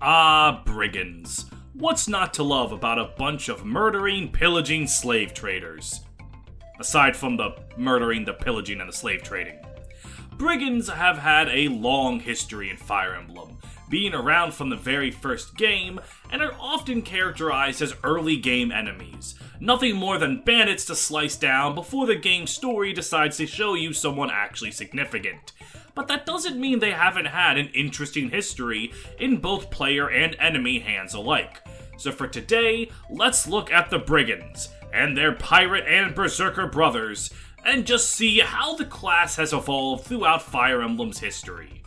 Ah, Brigands. What's not to love about a bunch of murdering, pillaging slave traders? Aside from the murdering, the pillaging, and the slave trading. Brigands have had a long history in Fire Emblem, being around from the very first game, and are often characterized as early game enemies. Nothing more than bandits to slice down before the game's story decides to show you someone actually significant. But that doesn't mean they haven't had an interesting history in both player and enemy hands alike. So for today, let's look at the Brigands, and their pirate and berserker brothers, and just see how the class has evolved throughout Fire Emblem's history.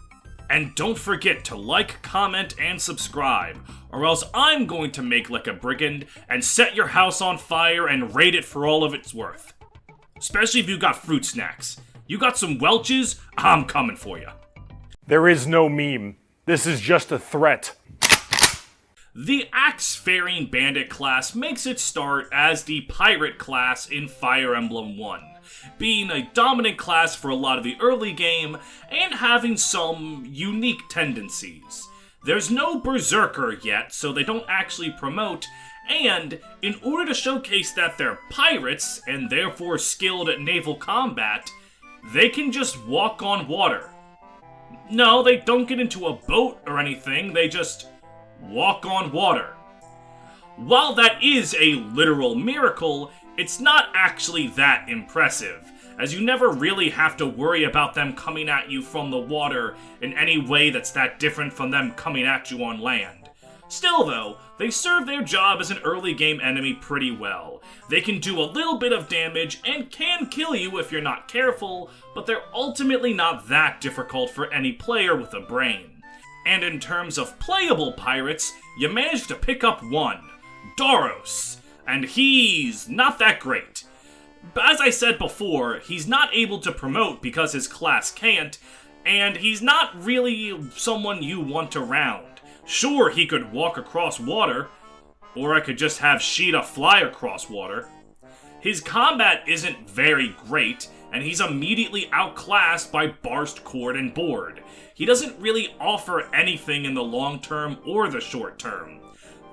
And don't forget to like, comment, and subscribe, or else I'm going to make like a brigand and set your house on fire and raid it for all of its worth. Especially if you got fruit snacks. You got some Welch's? I'm coming for you. There is no meme. This is just a threat. The Axe-Faring Bandit class makes its start as the Pirate class in Fire Emblem 1, being a dominant class for a lot of the early game, and having some unique tendencies. There's no Berserker yet, so they don't actually promote, and in order to showcase that they're pirates, and therefore skilled at naval combat, they can just walk on water. No, they don't get into a boat or anything, they just walk on water. While that is a literal miracle, it's not actually that impressive, as you never really have to worry about them coming at you from the water in any way that's that different from them coming at you on land. Still though, they serve their job as an early game enemy pretty well. They can do a little bit of damage and can kill you if you're not careful, but they're ultimately not that difficult for any player with a brain. And in terms of playable pirates, you managed to pick up one, Doros, and he's not that great. But as I said before, he's not able to promote because his class can't, and he's not really someone you want around. Sure, he could walk across water, or I could just have Sheeta fly across water. His combat isn't very great, and he's immediately outclassed by Barst, Cord, and Board. He doesn't really offer anything in the long term or the short term.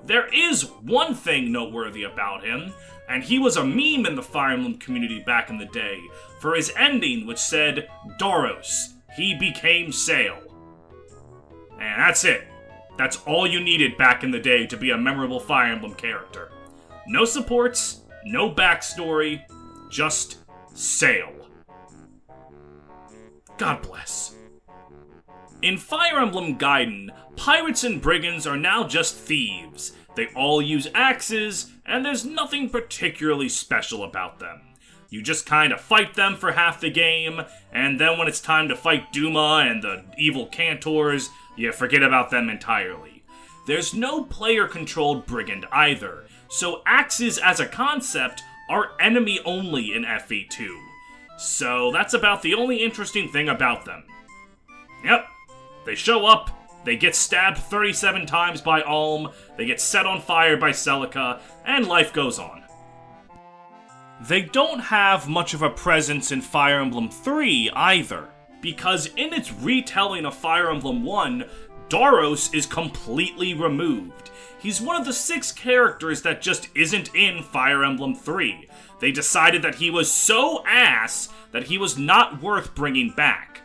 There is one thing noteworthy about him, and he was a meme in the Fire Emblem community back in the day, for his ending which said, Doros, he became Sail. And that's it. That's all you needed back in the day to be a memorable Fire Emblem character. No supports, no backstory, just Sail. God bless. In Fire Emblem Gaiden, pirates and brigands are now just thieves. They all use axes, and there's nothing particularly special about them. You just kinda fight them for half the game, and then when it's time to fight Duma and the evil Cantors, you forget about them entirely. There's no player-controlled brigand either, so axes as a concept are enemy only in FE2. So that's about the only interesting thing about them. Yep, they show up, they get stabbed 37 times by Alm, they get set on fire by Celica, and life goes on. They don't have much of a presence in Fire Emblem 3 either, because in its retelling of Fire Emblem 1, Doros is completely removed. He's one of the 6 characters that just isn't in Fire Emblem 3. They decided that he was so ass that he was not worth bringing back.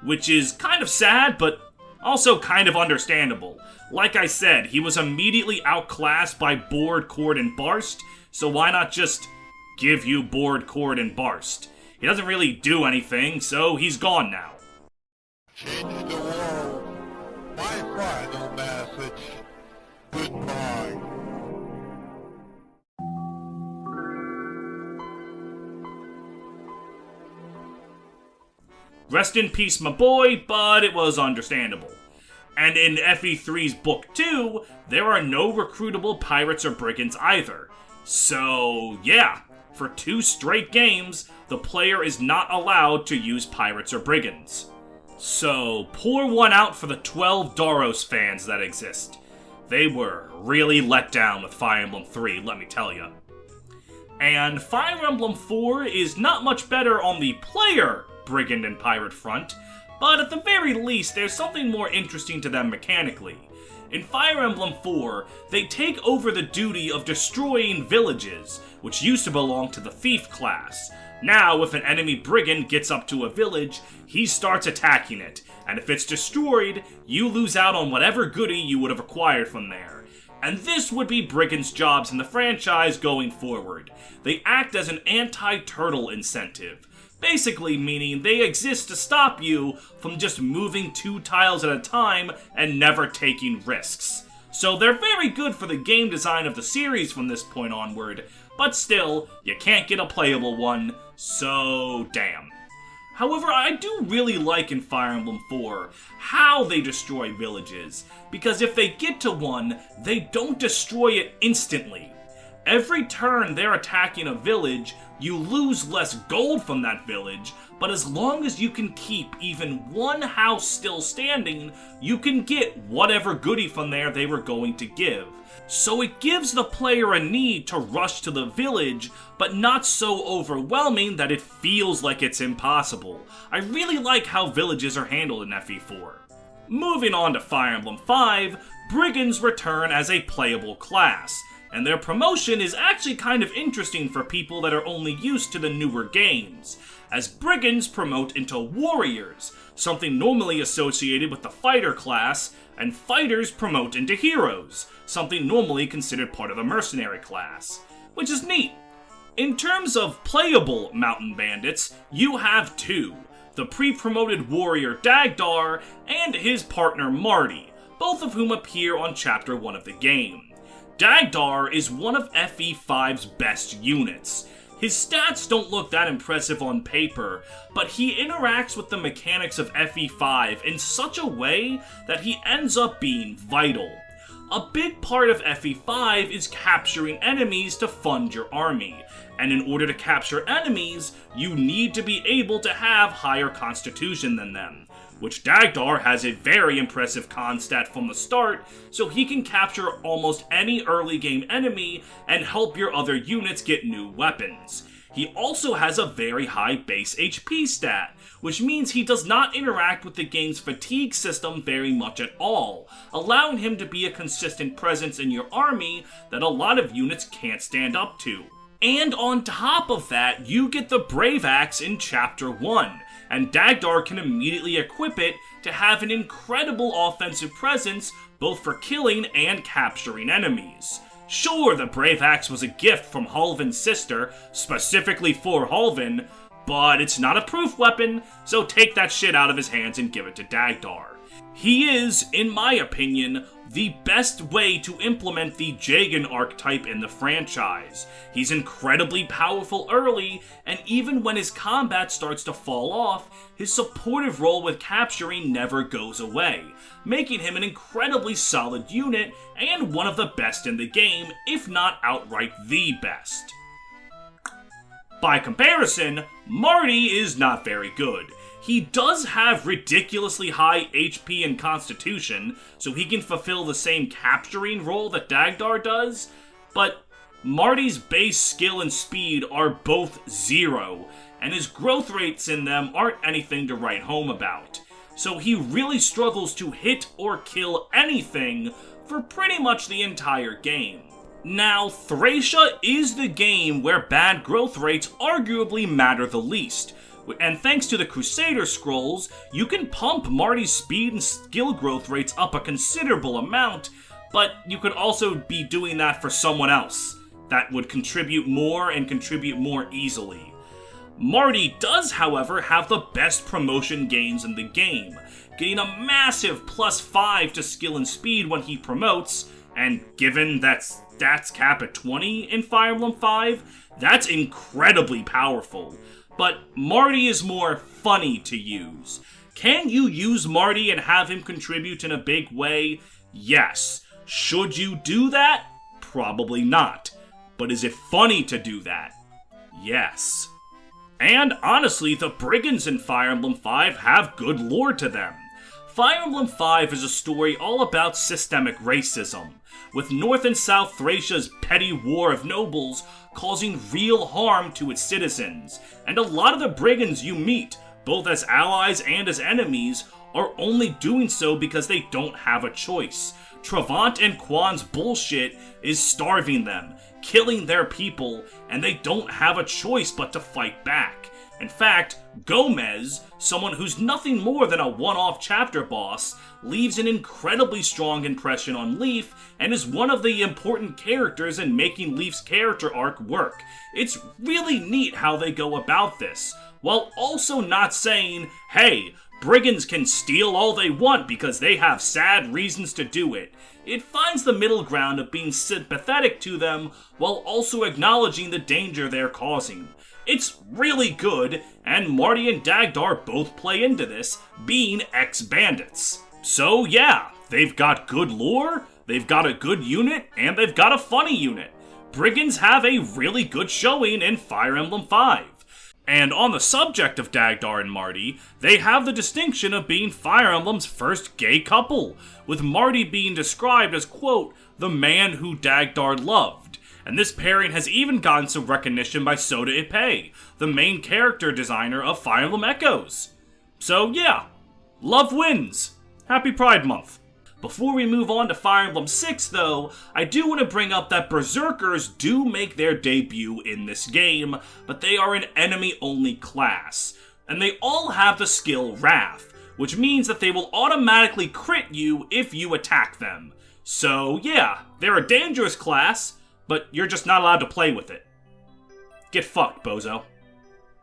Which is kind of sad, but also kind of understandable. Like I said, he was immediately outclassed by Board, Cord, and Barst, so why not just give you Board, Cord, and Barst? He doesn't really do anything, so he's gone now. Change the world. My final message. Goodbye. Rest in peace, my boy, but it was understandable. And in FE3's Book 2, there are no recruitable pirates or brigands either. So, yeah, for 2 straight games, the player is not allowed to use pirates or brigands. So, pour one out for the 12 Doros fans that exist. They were really let down with Fire Emblem 3, let me tell ya. And Fire Emblem 4 is not much better on the player brigand and pirate front, but at the very least, there's something more interesting to them mechanically. In Fire Emblem 4, they take over the duty of destroying villages, which used to belong to the Thief class. Now, if an enemy brigand gets up to a village, he starts attacking it, and if it's destroyed, you lose out on whatever goodie you would have acquired from there. And this would be Brigands' jobs in the franchise going forward. They act as an anti-turtle incentive, basically meaning they exist to stop you from just moving 2 tiles at a time and never taking risks. So they're very good for the game design of the series from this point onward, but still, you can't get a playable one, so damn. However, I do really like in Fire Emblem 4 how they destroy villages, because if they get to one, they don't destroy it instantly. Every turn they're attacking a village, you lose less gold from that village, but as long as you can keep even one house still standing, you can get whatever goodie from there they were going to give. So it gives the player a need to rush to the village, but not so overwhelming that it feels like it's impossible. I really like how villages are handled in FE4. Moving on to Fire Emblem 5, Brigands return as a playable class, and their promotion is actually kind of interesting for people that are only used to the newer games, as Brigands promote into Warriors, something normally associated with the Fighter class, and Fighters promote into Heroes, something normally considered part of the Mercenary class, which is neat. In terms of playable Mountain Bandits, you have 2, the pre-promoted warrior Dagdar and his partner Marty, both of whom appear on Chapter 1 of the game. Dagdar is one of FE5's best units. His stats don't look that impressive on paper, but he interacts with the mechanics of FE5 in such a way that he ends up being vital. A big part of FE5 is capturing enemies to fund your army, and in order to capture enemies, you need to be able to have higher constitution than them, which Dagdar has a very impressive con stat from the start, so he can capture almost any early game enemy and help your other units get new weapons. He also has a very high base HP stat, which means he does not interact with the game's fatigue system very much at all, allowing him to be a consistent presence in your army that a lot of units can't stand up to. And on top of that, you get the Brave Axe in Chapter 1, and Dagdar can immediately equip it to have an incredible offensive presence both for killing and capturing enemies. Sure, the Brave Axe was a gift from Halvin's sister, specifically for Halvin, but it's not a proof weapon, so take that shit out of his hands and give it to Dagdar. He is, in my opinion, the best way to implement the Jagan archetype in the franchise. He's incredibly powerful early, and even when his combat starts to fall off, his supportive role with capturing never goes away, making him an incredibly solid unit and one of the best in the game, if not outright the best. By comparison, Marty is not very good. He does have ridiculously high HP and constitution, so he can fulfill the same capturing role that Dagdar does, but Marty's base skill and speed are both 0, and his growth rates in them aren't anything to write home about. So he really struggles to hit or kill anything for pretty much the entire game. Now, Thracia is the game where bad growth rates arguably matter the least, and thanks to the Crusader Scrolls, you can pump Marty's speed and skill growth rates up a considerable amount, but you could also be doing that for someone else that would contribute more and contribute more easily. Marty does, however, have the best promotion gains in the game, getting a massive +5 to skill and speed when he promotes, and given that stats cap at 20 in Fire Emblem 5, that's incredibly powerful. But Marty is more funny to use. Can you use Marty and have him contribute in a big way? Yes. Should you do that? Probably not. But is it funny to do that? Yes. And honestly, the Brigands in Fire Emblem 5 have good lore to them. Fire Emblem 5 is a story all about systemic racism, with North and South Thracia's petty war of nobles causing real harm to its citizens, and a lot of the Brigands you meet, both as allies and as enemies, are only doing so because they don't have a choice, Travant and Quan's bullshit is starving them, killing their people, and they don't have a choice but to fight back. In fact, Gomez, someone who's nothing more than a one-off chapter boss, leaves an incredibly strong impression on Leaf and is one of the important characters in making Leaf's character arc work. It's really neat how they go about this, while also not saying, hey, Brigands can steal all they want because they have sad reasons to do it. It finds the middle ground of being sympathetic to them while also acknowledging the danger they're causing. It's really good, and Marty and Dagdar both play into this, being ex-bandits. So yeah, they've got good lore, they've got a good unit, and they've got a funny unit. Brigands have a really good showing in Fire Emblem 5. And on the subject of Dagdar and Marty, they have the distinction of being Fire Emblem's first gay couple, with Marty being described as, quote, the man who Dagdar loved. And this pairing has even gotten some recognition by Soda Ippei, the main character designer of Fire Emblem Echoes. So yeah, love wins. Happy Pride Month. Before we move on to Fire Emblem 6 though, I do want to bring up that Berserkers do make their debut in this game, but they are an enemy-only class, and they all have the skill Wrath, which means that they will automatically crit you if you attack them. So yeah, they're a dangerous class, but you're just not allowed to play with it. Get fucked, bozo.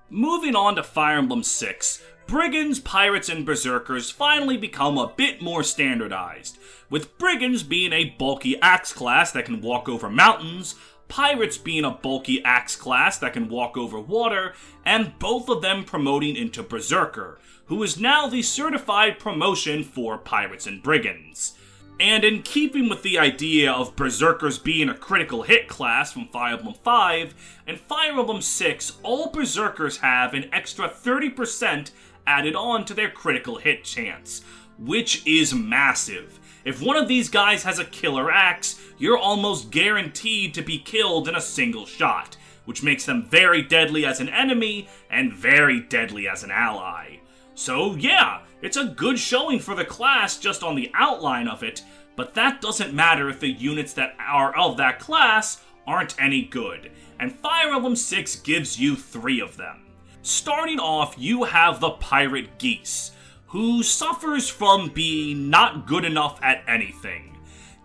Moving on to Fire Emblem 6, Brigands, Pirates, and Berserkers finally become a bit more standardized, with Brigands being a bulky axe class that can walk over mountains, Pirates being a bulky axe class that can walk over water, and both of them promoting into Berserker, who is now the certified promotion for Pirates and Brigands. And in keeping with the idea of Berserkers being a critical hit class from Fire Emblem 5, in Fire Emblem 6, all Berserkers have an extra 30% added on to their critical hit chance, which is massive. If one of these guys has a killer axe, you're almost guaranteed to be killed in a single shot, which makes them very deadly as an enemy and very deadly as an ally. So yeah, it's a good showing for the class just on the outline of it, but that doesn't matter if the units that are of that class aren't any good, and Fire Emblem 6 gives you 3 of them. Starting off, you have the Pirate Geese, who suffers from being not good enough at anything.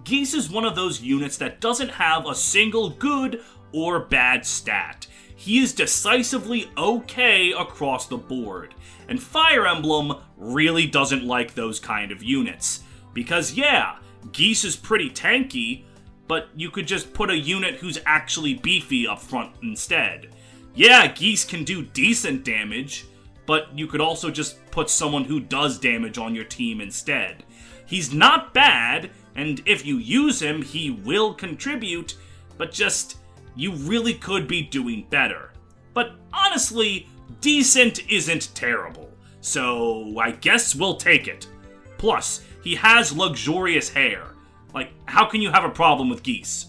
Geese is one of those units that doesn't have a single good or bad stat. He is decisively okay across the board, and Fire Emblem really doesn't like those kind of units. Because yeah, Geese is pretty tanky, but you could just put a unit who's actually beefy up front instead. Yeah, Geese can do decent damage, but you could also just put someone who does damage on your team instead. He's not bad, and if you use him, he will contribute, but just, you really could be doing better. But honestly, decent isn't terrible, so I guess we'll take it. Plus, he has luxurious hair. Like, how can you have a problem with Geese?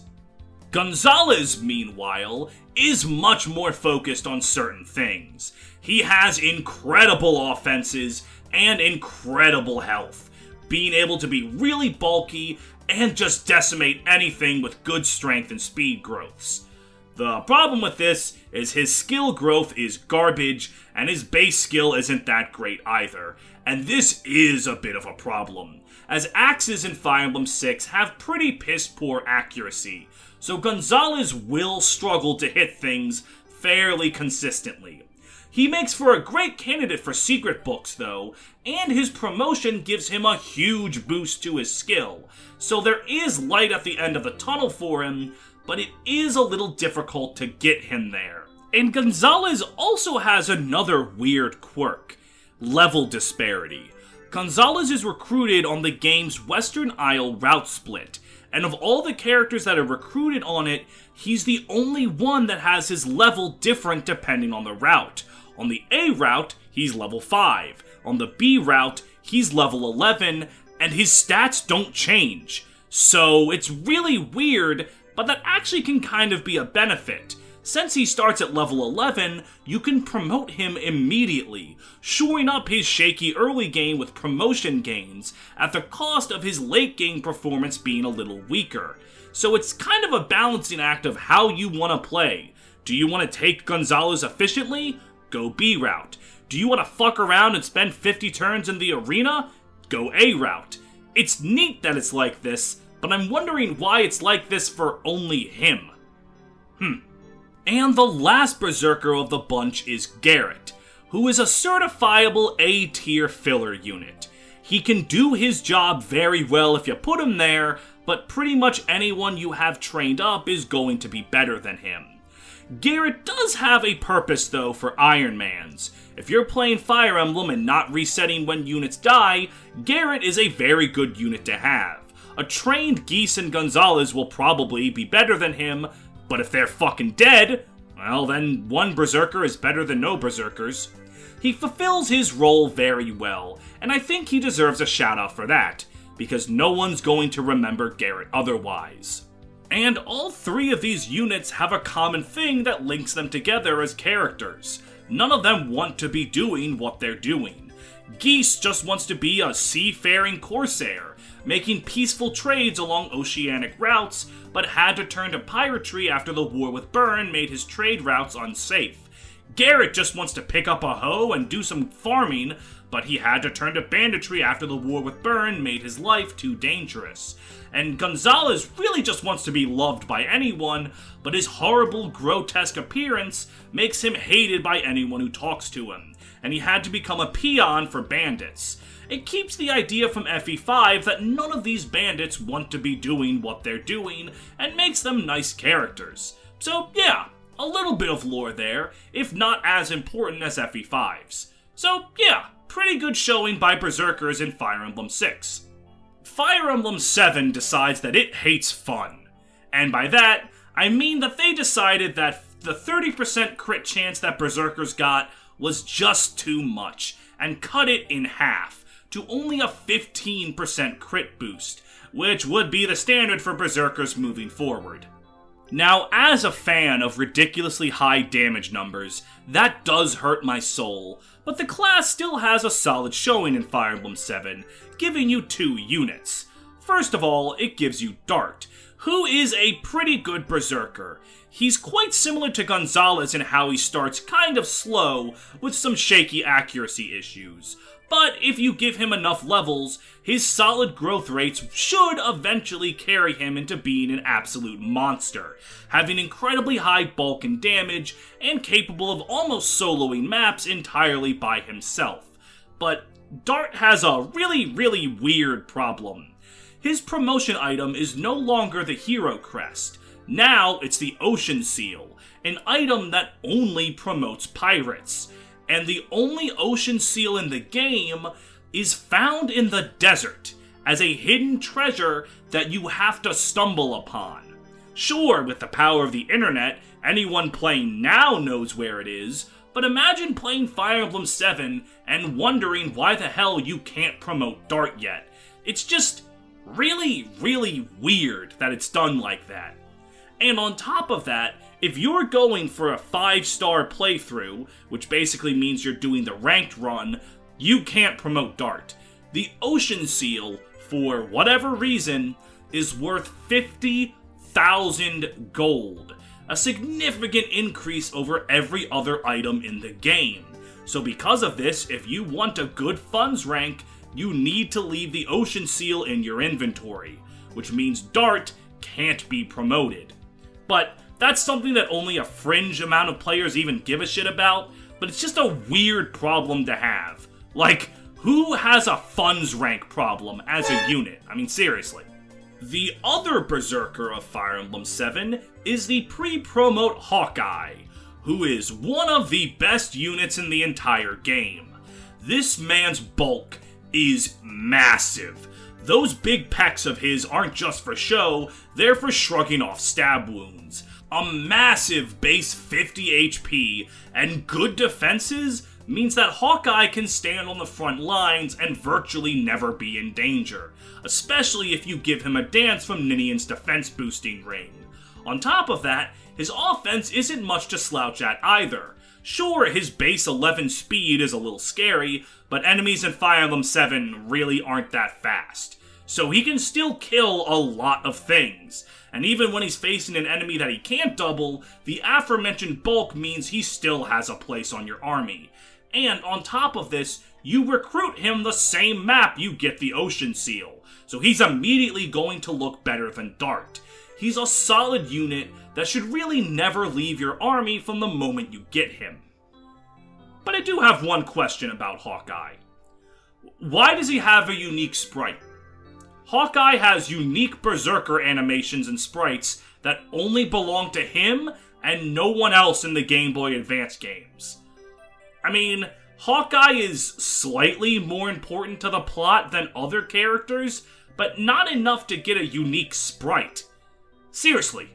Gonzalez, meanwhile, is much more focused on certain things. He has incredible offenses and incredible health, being able to be really bulky and just decimate anything with good strength and speed growths. The problem with this is his skill growth is garbage, and his base skill isn't that great either, and this is a bit of a problem, as axes in Fire Emblem 6 have pretty piss-poor accuracy, so Gonzalez will struggle to hit things fairly consistently. He makes for a great candidate for secret books though, and his promotion gives him a huge boost to his skill, so there is light at the end of the tunnel for him, but it is a little difficult to get him there. And Gonzalez also has another weird quirk: level disparity. Gonzalez is recruited on the game's Western Isle route split, and of all the characters that are recruited on it, he's the only one that has his level different depending on the route. On the A route, he's level 5. On the B route, he's level 11, and his stats don't change. So it's really weird, but that actually can kind of be a benefit, Since he starts at level 11, you can promote him immediately, shoring up his shaky early game with promotion gains at the cost of his late game performance being a little weaker. So it's kind of a balancing act of how you want to play. Do you want to take Gonzalez efficiently? Go B route. Do you want to fuck around and spend 50 turns in the arena? Go A route. It's neat that it's like this, but I'm wondering why it's like this for only him. And the last Berserker of the bunch is Garrett, who is a certifiable A-tier filler unit. He can do his job very well if you put him there, but pretty much anyone you have trained up is going to be better than him. Garrett does have a purpose though for Iron Mans. If you're playing Fire Emblem and not resetting when units die, Garrett is a very good unit to have. A trained Geese and Gonzalez will probably be better than him, but if they're fucking dead, well then one Berserker is better than no Berserkers. He fulfills his role very well, and I think he deserves a shout out for that, because no one's going to remember Garrett otherwise. And all three of these units have a common thing that links them together as characters. None of them want to be doing what they're doing. Geese just wants to be a seafaring corsair, making peaceful trades along oceanic routes, but had to turn to piratery after the war with Byrne made his trade routes unsafe. Garrett just wants to pick up a hoe and do some farming, but he had to turn to banditry after the war with Byrne made his life too dangerous. And Gonzalez really just wants to be loved by anyone, but his horrible, grotesque appearance makes him hated by anyone who talks to him, and he had to become a peon for bandits. It keeps the idea from FE5 that none of these bandits want to be doing what they're doing, and makes them nice characters. So yeah, a little bit of lore there, if not as important as FE5's. So yeah, pretty good showing by Berserkers in Fire Emblem 6. Fire Emblem 7 decides that it hates fun. And by that, I mean that they decided that the 30% crit chance that Berserkers got was just too much, and cut it in half to only a 15% crit boost, which would be the standard for Berserkers moving forward. Now, as a fan of ridiculously high damage numbers, that does hurt my soul, but the class still has a solid showing in Fire Emblem 7, giving you 2 units. First of all, it gives you Dart, who is a pretty good Berserker. He's quite similar to Gonzalez in how he starts kind of slow, with some shaky accuracy issues. But if you give him enough levels, his solid growth rates should eventually carry him into being an absolute monster, having incredibly high bulk and damage, and capable of almost soloing maps entirely by himself. But Dart has a really weird problem. His promotion item is no longer the Hero Crest. Now it's the Ocean Seal, an item that only promotes pirates. And the only Ocean Seal in the game is found in the desert, as a hidden treasure that you have to stumble upon. Sure, with the power of the internet, anyone playing now knows where it is, but imagine playing Fire Emblem 7 and wondering why the hell you can't promote Dart yet. It's just really weird that it's done like that. And on top of that, if you're going for a 5-star playthrough, which basically means you're doing the ranked run, you can't promote Dart. The Ocean Seal, for whatever reason, is worth 50,000 gold, a significant increase over every other item in the game. So because of this, if you want a good funds rank, you need to leave the Ocean Seal in your inventory, which means Dart can't be promoted. But that's something that only a fringe amount of players even give a shit about, but it's just a weird problem to have. Like, who has a funds rank problem as a unit? I mean, seriously. The other Berserker of Fire Emblem 7 is the pre-promote Hawkeye, who is one of the best units in the entire game. This man's bulk is massive. Those big pecs of his aren't just for show, they're for shrugging off stab wounds. A massive base 50 HP and good defenses means that Hawkeye can stand on the front lines and virtually never be in danger, especially if you give him a dance from Ninian's defense boosting ring. On top of that, his offense isn't much to slouch at either. Sure, his base 11 speed is a little scary, but enemies in Fire Emblem 7 really aren't that fast. So he can still kill a lot of things. And even when he's facing an enemy that he can't double, the aforementioned bulk means he still has a place on your army. And on top of this, you recruit him the same map you get the Ocean Seal. So he's immediately going to look better than Dart. He's a solid unit that should really never leave your army from the moment you get him. But I do have one question about Hawkeye. Why does he have a unique sprite? Hawkeye has unique Berserker animations and sprites that only belong to him and no one else in the Game Boy Advance games. I mean, Hawkeye is slightly more important to the plot than other characters, but not enough to get a unique sprite. Seriously,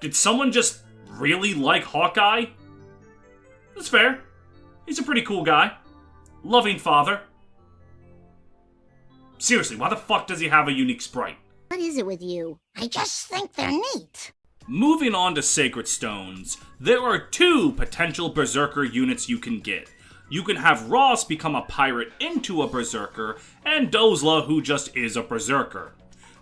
did someone just really like Hawkeye? That's fair. He's a pretty cool guy. Loving father. Seriously, why the fuck does he have a unique sprite? What is it with you? I just think they're neat. Moving on to Sacred Stones, there are 2 potential Berserker units you can get. You can have Ross become a pirate into a Berserker, and Dozla, who just is a Berserker.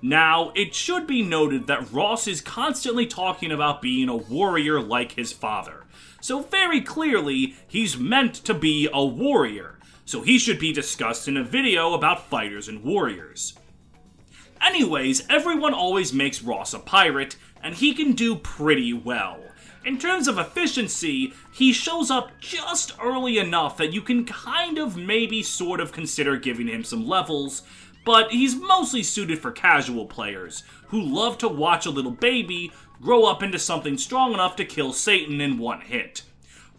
Now, it should be noted that Ross is constantly talking about being a warrior like his father. So very clearly, he's meant to be a warrior. So he should be discussed in a video about fighters and warriors. Anyways, everyone always makes Ross a pirate, and he can do pretty well. In terms of efficiency, he shows up just early enough that you can kind of maybe sort of consider giving him some levels, but he's mostly suited for casual players, who love to watch a little baby grow up into something strong enough to kill Satan in one hit.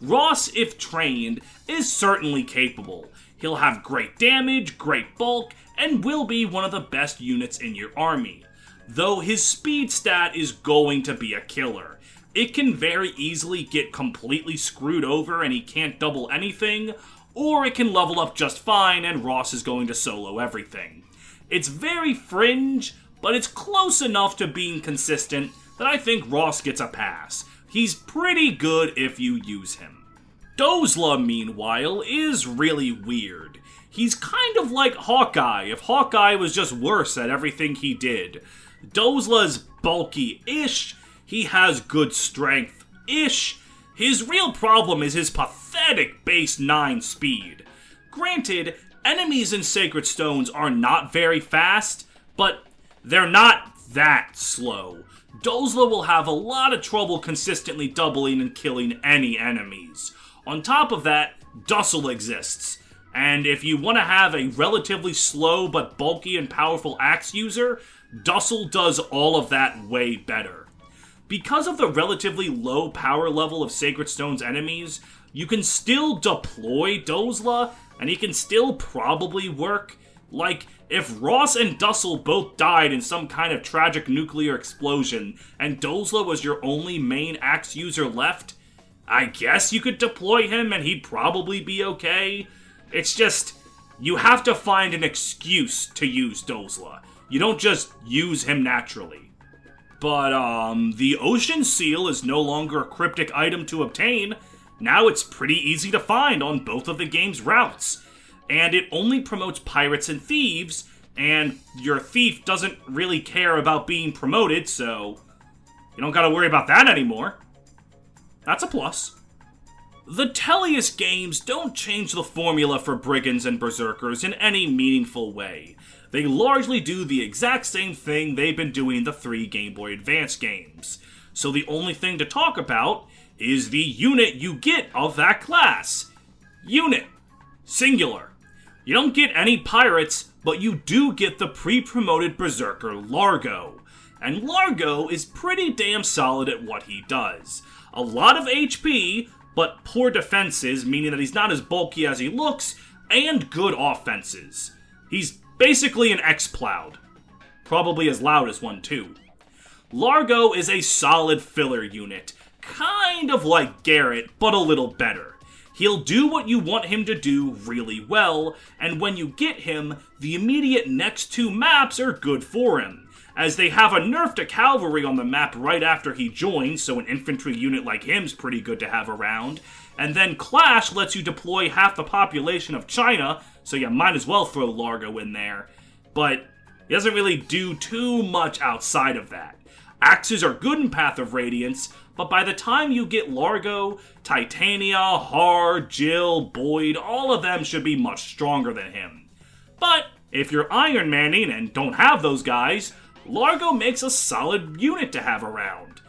Ross, if trained, is certainly capable. He'll have great damage, great bulk, and will be one of the best units in your army. Though his speed stat is going to be a killer. It can very easily get completely screwed over and he can't double anything, or it can level up just fine and Ross is going to solo everything. It's very fringe, but it's close enough to being consistent that I think Ross gets a pass. He's pretty good if you use him. Dozla, meanwhile, is really weird. He's kind of like Hawkeye, if Hawkeye was just worse at everything he did. Dozla's bulky-ish, he has good strength-ish. His real problem is his pathetic base 9 speed. Granted, enemies in Sacred Stones are not very fast, but they're not that slow. Dozla will have a lot of trouble consistently doubling and killing any enemies. On top of that, Dussel exists, and if you want to have a relatively slow but bulky and powerful axe user, Dussel does all of that way better. Because of the relatively low power level of Sacred Stone's enemies, you can still deploy Dozla, and he can still probably work. Like, if Ross and Dussel both died in some kind of tragic nuclear explosion, and Dozla was your only main axe user left, I guess you could deploy him and he'd probably be okay. It's just, you have to find an excuse to use Dozla. You don't just use him naturally. But, the Ocean Seal is no longer a cryptic item to obtain. Now it's pretty easy to find on both of the game's routes. And it only promotes pirates and thieves, and your thief doesn't really care about being promoted, so you don't gotta worry about that anymore. That's a plus. The Tellius games don't change the formula for Brigands and Berserkers in any meaningful way. They largely do the exact same thing they've been doing the 3 Game Boy Advance games. So the only thing to talk about is the unit you get of that class. Unit. Singular. You don't get any pirates, but you do get the pre-promoted Berserker Largo. And Largo is pretty damn solid at what he does. A lot of HP, but poor defenses, meaning that he's not as bulky as he looks, and good offenses. He's basically an X-Plowed. Probably as loud as one too. Largo is a solid filler unit, kind of like Garrett, but a little better. He'll do what you want him to do really well, and when you get him, the immediate next 2 maps are good for him. as they have a nerf to cavalry on the map right after he joins, so an infantry unit like him's pretty good to have around. And then Clash lets you deploy half the population of China, so you might as well throw Largo in there. But he doesn't really do too much outside of that. Axes are good in Path of Radiance, but by the time you get Largo, Titania, Har, Jill, Boyd, all of them should be much stronger than him. But if you're Iron Manning and don't have those guys, Largo makes a solid unit to have around.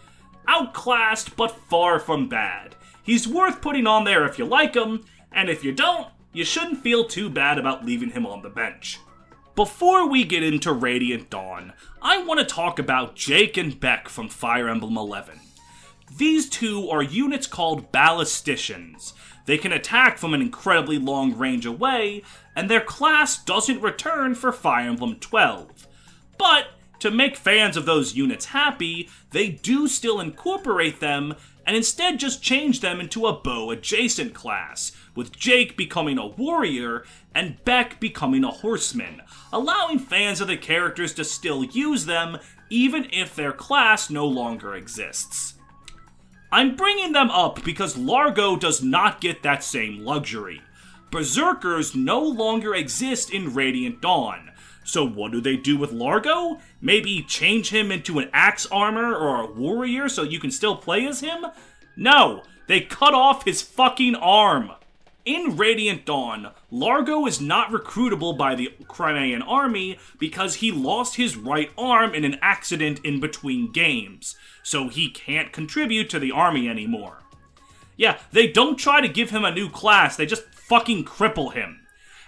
Outclassed, but far from bad. He's worth putting on there if you like him, and if you don't, you shouldn't feel too bad about leaving him on the bench. Before we get into Radiant Dawn, I want to talk about Jake and Beck from Fire Emblem 11. These two are units called Ballisticians. They can attack from an incredibly long range away, and their class doesn't return for Fire Emblem 12. But to make fans of those units happy, they do still incorporate them, and instead just change them into a bow-adjacent class, with Jake becoming a warrior and Beck becoming a horseman, allowing fans of the characters to still use them even if their class no longer exists. I'm bringing them up because Largo does not get that same luxury. Berserkers no longer exist in Radiant Dawn. So what do they do with Largo? Maybe change him into an axe armor or a warrior so you can still play as him? No, they cut off his fucking arm. In Radiant Dawn, Largo is not recruitable by the Crimean army because he lost his right arm in an accident in between games, so he can't contribute to the army anymore. Yeah, they don't try to give him a new class, they just fucking cripple him.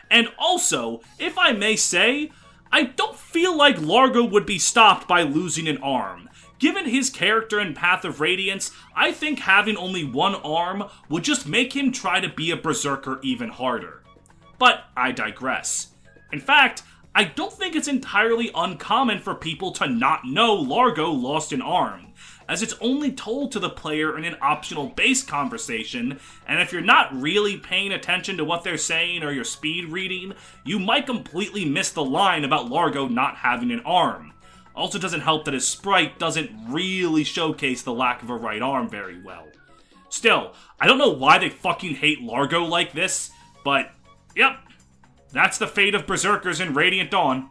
And also, if I may say, I don't feel like Largo would be stopped by losing an arm. Given his character in Path of Radiance, I think having only one arm would just make him try to be a Berserker even harder. But I digress. In fact, I don't think it's entirely uncommon for people to not know Largo lost an arm, as it's only told to the player in an optional base conversation, and if you're not really paying attention to what they're saying or you're speed reading, you might completely miss the line about Largo not having an arm. Also doesn't help that his sprite doesn't really showcase the lack of a right arm very well. Still, I don't know why they fucking hate Largo like this, but yep, that's the fate of Berserkers in Radiant Dawn.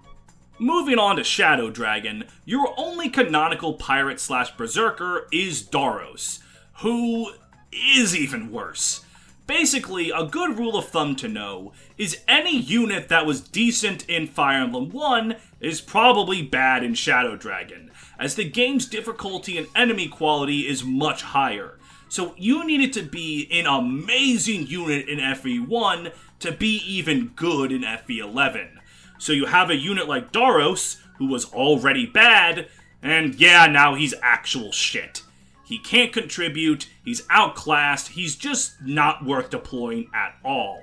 Moving on to Shadow Dragon, your only canonical pirate/berserker is Daros, who is even worse. Basically, a good rule of thumb to know is any unit that was decent in Fire Emblem 1 is probably bad in Shadow Dragon, as the game's difficulty and enemy quality is much higher. So you needed to be an amazing unit in FE1 to be even good in FE11. So you have a unit like Daros, who was already bad, and yeah, now he's actual shit. He can't contribute, he's outclassed, he's just not worth deploying at all.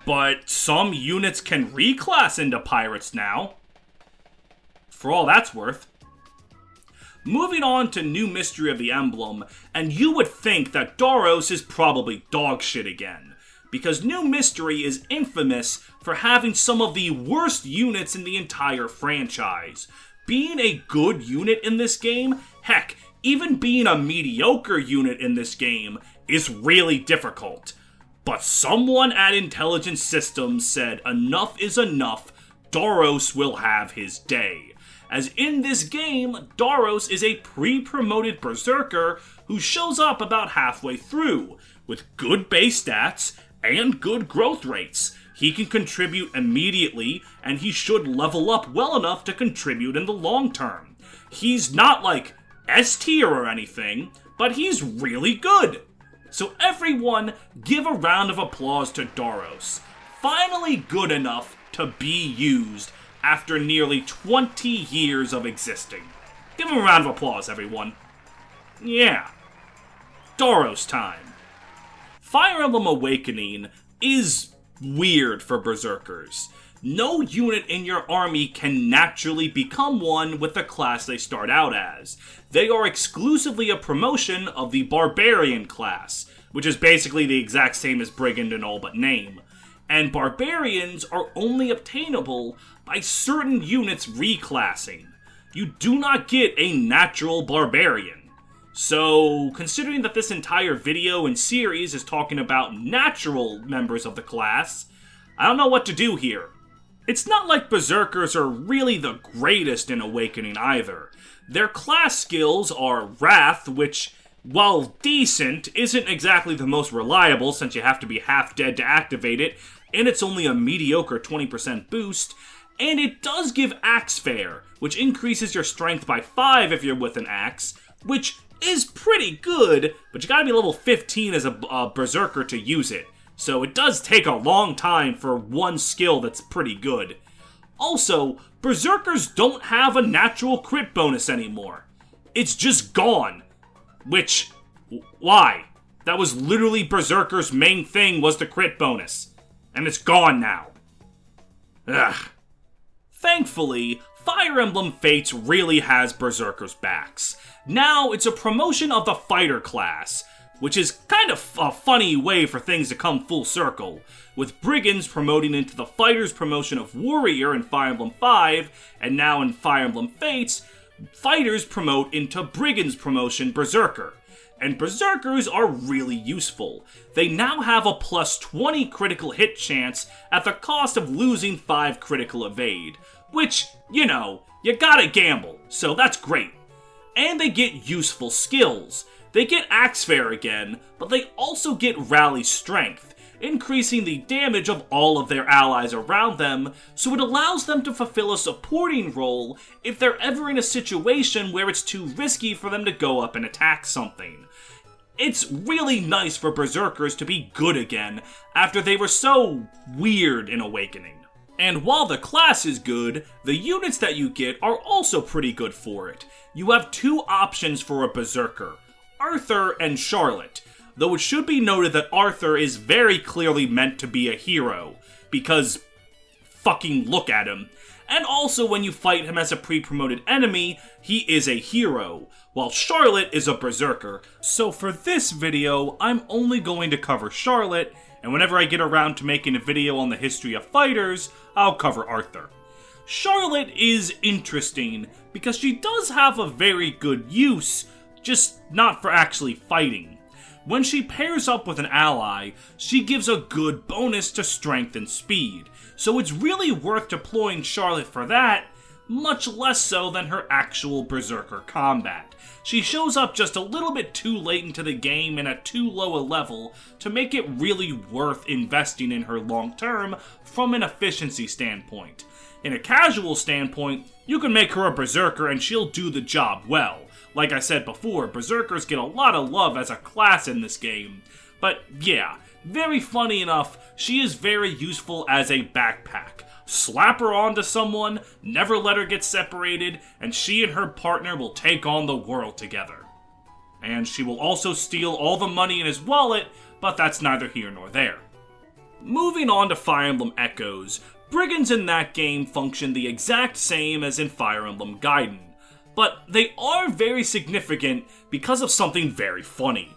But some units can reclass into pirates now. For all that's worth. Moving on to New Mystery of the Emblem, and you would think that Daros is probably dog shit again, because New Mystery is infamous for having some of the worst units in the entire franchise. Being a good unit in this game, heck, even being a mediocre unit in this game is really difficult. But someone at Intelligent Systems said enough is enough, Daros will have his day. As in this game, Daros is a pre-promoted Berserker who shows up about halfway through, with good base stats and good growth rates. He can contribute immediately, and he should level up well enough to contribute in the long term. He's not like S tier or anything, but he's really good. So everyone, give a round of applause to Daros. Finally good enough to be used after nearly 20 years of existing. Give him a round of applause, everyone. Yeah. Daros time. Fire Emblem Awakening is weird for Berserkers. No unit in your army can naturally become one with the class they start out as. They are exclusively a promotion of the Barbarian class, which is basically the exact same as Brigand in all but name. And Barbarians are only obtainable by certain units reclassing. you do not get a natural barbarian. So, considering that this entire video and series is talking about natural members of the class, I don't know what to do here. It's not like Berserkers are really the greatest in Awakening either. Their class skills are Wrath, which, while decent, isn't exactly the most reliable since you have to be half dead to activate it, and it's only a mediocre 20% boost, and it does give Axe Fair, which increases your strength by 5 if you're with an axe, which is pretty good, but you gotta be level 15 as a Berserker to use it. So it does take a long time for one skill that's pretty good. Also, Berserkers don't have a natural crit bonus anymore. It's just gone. Which, why? That was literally Berserker's main thing, was the crit bonus. And it's gone now. Ugh. Thankfully, Fire Emblem Fates really has Berserkers' backs. Now it's a promotion of the fighter class, which is kind of a funny way for things to come full circle, with Brigands promoting into the Fighters promotion of Warrior in Fire Emblem 5, and now in Fire Emblem Fates, Fighters promote into Brigands promotion Berserker. And Berserkers are really useful. They now have a plus 20 critical hit chance at the cost of losing 5 critical evade, which, you know, you gotta gamble, so that's great. And they get useful skills. They get Axe Fair again, but they also get Rally Strength, increasing the damage of all of their allies around them, so it allows them to fulfill a supporting role if they're ever in a situation where it's too risky for them to go up and attack something. It's really nice for Berserkers to be good again, after they were so weird in Awakening. And while the class is good, the units that you get are also pretty good for it. You have 2 options for a Berserker, Arthur and Charlotte, though it should be noted that Arthur is very clearly meant to be a hero, because fucking look at him. And also when you fight him as a pre-promoted enemy, he is a hero, while Charlotte is a Berserker. So for this video, I'm only going to cover Charlotte, and whenever I get around to making a video on the history of fighters, I'll cover Arthur. Charlotte is interesting, because she does have a very good use, just not for actually fighting. When she pairs up with an ally, she gives a good bonus to strength and speed, so it's really worth deploying Charlotte for that, much less so than her actual Berserker combat. She shows up just a little bit too late into the game and at too low a level to make it really worth investing in her long term from an efficiency standpoint. In a casual standpoint, you can make her a Berserker and she'll do the job well. Like I said before, Berserkers get a lot of love as a class in this game. But yeah, very funny enough, she is very useful as a backpack. Slap her onto someone, never let her get separated, and she and her partner will take on the world together. And she will also steal all the money in his wallet, but that's neither here nor there. Moving on to Fire Emblem Echoes, Brigands in that game function the exact same as in Fire Emblem Gaiden. But they are very significant because of something very funny.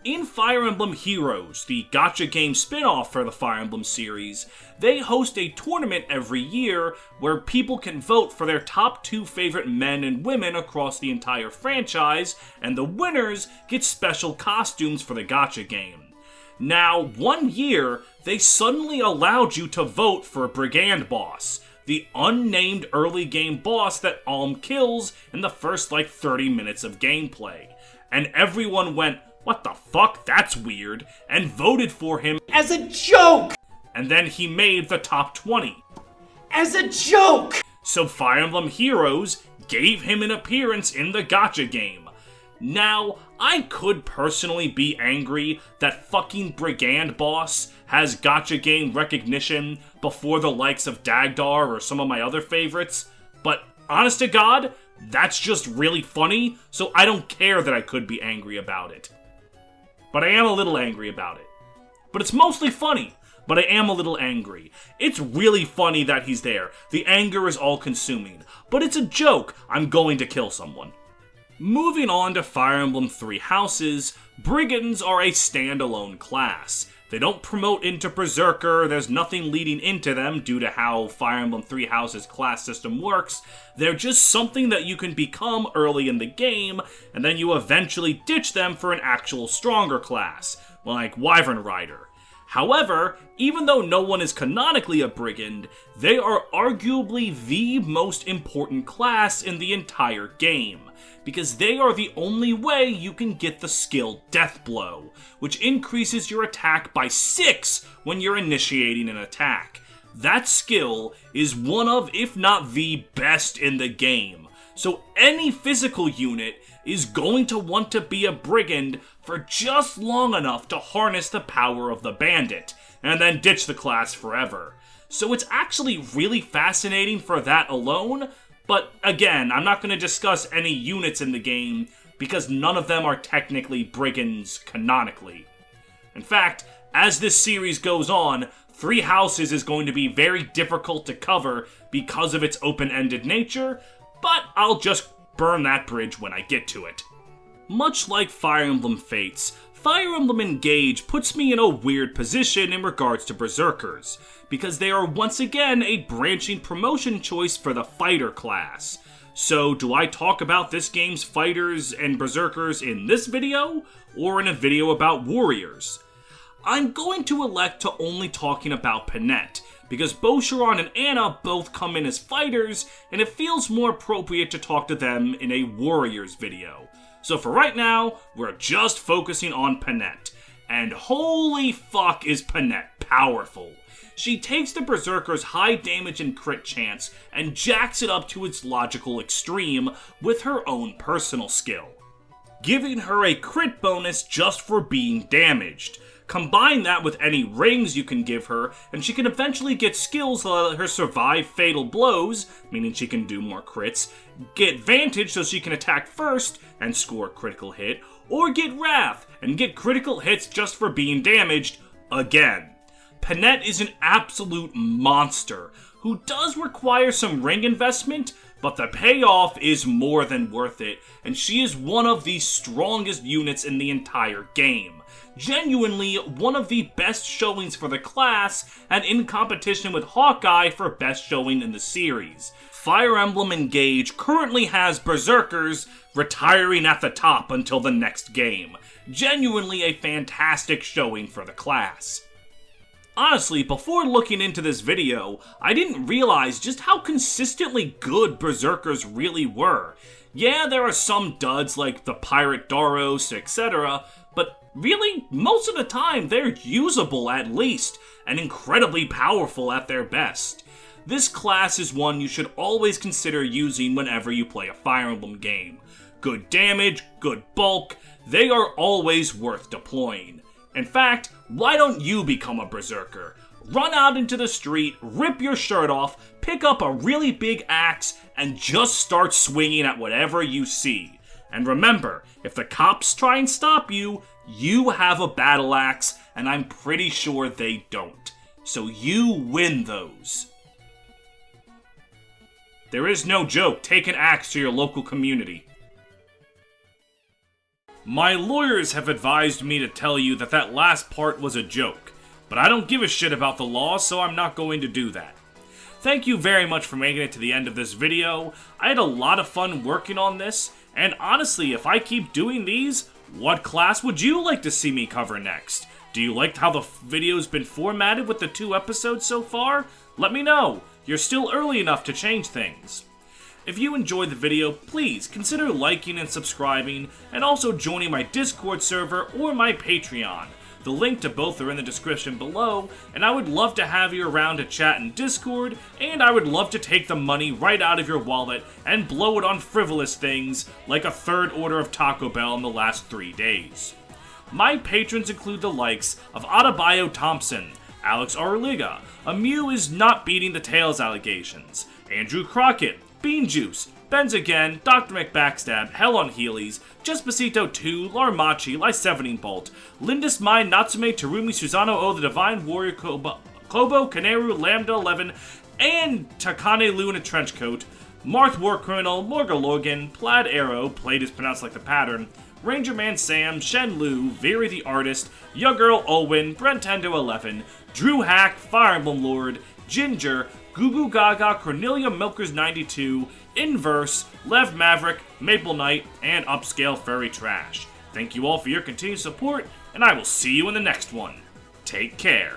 In Fire Emblem Heroes, the gacha game spin-off for the Fire Emblem series, they host a tournament every year where people can vote for their top 2 favorite men and women across the entire franchise, and the winners get special costumes for the gacha game. Now, one year, they suddenly allowed you to vote for Brigand Boss, the unnamed early game boss that Alm kills in the first 30 minutes of gameplay. And everyone went, "What the fuck, that's weird," and voted for him as a joke! And then he made the top 20. As a joke! So Fire Emblem Heroes gave him an appearance in the gacha game. Now, I could personally be angry that fucking Brigand Boss has gacha game recognition before the likes of Dagdar or some of my other favorites, but honest to God, that's just really funny, so I don't care that I could be angry about it. But I am a little angry about it. But it's mostly funny, but I am a little angry. It's really funny that he's there. The anger is all-consuming. But it's a joke. I'm going to kill someone. Moving on to Fire Emblem Three Houses, Brigands are a standalone class. They don't promote into Berserker, there's nothing leading into them due to how Fire Emblem Three Houses class system works. They're just something that you can become early in the game, and then you eventually ditch them for an actual stronger class, like Wyvern Rider. However, even though no one is canonically a Brigand, they are arguably the most important class in the entire game, because they are the only way you can get the skill Death Blow, which increases your attack by 6 when you're initiating an attack. That skill is one of, if not the best in the game, so any physical unit is going to want to be a Brigand for just long enough to harness the power of the Bandit, and then ditch the class forever. So it's actually really fascinating for that alone, but again, I'm not going to discuss any units in the game because none of them are technically Brigands canonically. In fact, as this series goes on, Three Houses is going to be very difficult to cover because of its open-ended nature, but I'll just burn that bridge when I get to it. Much like Fire Emblem Fates, Fire Emblem Engage puts me in a weird position in regards to Berserkers, because they are once again a branching promotion choice for the fighter class. So do I talk about this game's fighters and Berserkers in this video, or in a video about warriors? I'm going to elect to only talking about Panette, because Bosharon and Anna both come in as fighters, and it feels more appropriate to talk to them in a warriors video. So for right now, we're just focusing on Panette. And holy fuck is Panette powerful. She takes the Berserker's high damage and crit chance and jacks it up to its logical extreme with her own personal skill, giving her a crit bonus just for being damaged. Combine that with any rings you can give her, and she can eventually get skills that let her survive fatal blows, meaning she can do more crits, get Vantage so she can attack first and score a critical hit, or get Wrath and get critical hits just for being damaged again. Panette is an absolute monster who does require some ring investment, but the payoff is more than worth it, and she is one of the strongest units in the entire game. Genuinely one of the best showings for the class, and in competition with Hawkeye for best showing in the series. Fire Emblem Engage currently has Berserkers retiring at the top until the next game. Genuinely a fantastic showing for the class. Honestly, before looking into this video, I didn't realize just how consistently good Berserkers really were. Yeah, there are some duds like the Pirate Daros, etc., but really, most of the time, they're usable at least, and incredibly powerful at their best. This class is one you should always consider using whenever you play a Fire Emblem game. Good damage, good bulk, they are always worth deploying. In fact, why don't you become a Berserker? Run out into the street, rip your shirt off, pick up a really big axe, and just start swinging at whatever you see. And remember, if the cops try and stop you, you have a battle axe, and I'm pretty sure they don't. So you win those. There is no joke, take an axe to your local community. My lawyers have advised me to tell you that that last part was a joke, but I don't give a shit about the law, so I'm not going to do that. Thank you very much for making it to the end of this video. I had a lot of fun working on this, and honestly, if I keep doing these, what class would you like to see me cover next? Do you like how the video's been formatted with the 2 episodes so far? Let me know. You're still early enough to change things. If you enjoyed the video, please consider liking and subscribing, and also joining my Discord server or my Patreon. The link to both are in the description below, and I would love to have you around to chat in Discord, and I would love to take the money right out of your wallet and blow it on frivolous things like a third order of Taco Bell in the last 3 days. My patrons include the likes of Adebayo Thompson, Alex Arliga, Amu is not beating the Tails allegations, Andrew Crockett, Bean Juice, Benz Again, Dr. McBackstab, Hell on Heelys, Despacito 2, Larmachi, Lysevening Bolt, Lindis Mine, Natsume, Terumi, Susano O, The Divine Warrior, Kobo, Kaneru, Lambda 11, and Takane Lu in a Trenchcoat. Marth War Criminal, Morga Logan, Plaid Arrow, Plaid is pronounced like the pattern, Ranger Man Sam, Shen Lu, Very the Artist, Yugirl Owen, Brentendo 11, Drew Hack, Fire Emblem Lord, Ginger, Goo Gaga, Cornelia Milkers 92, Inverse, Lev Maverick, Maple Knight, and Upscale Furry Trash. Thank you all for your continued support, and I will see you in the next one. Take care.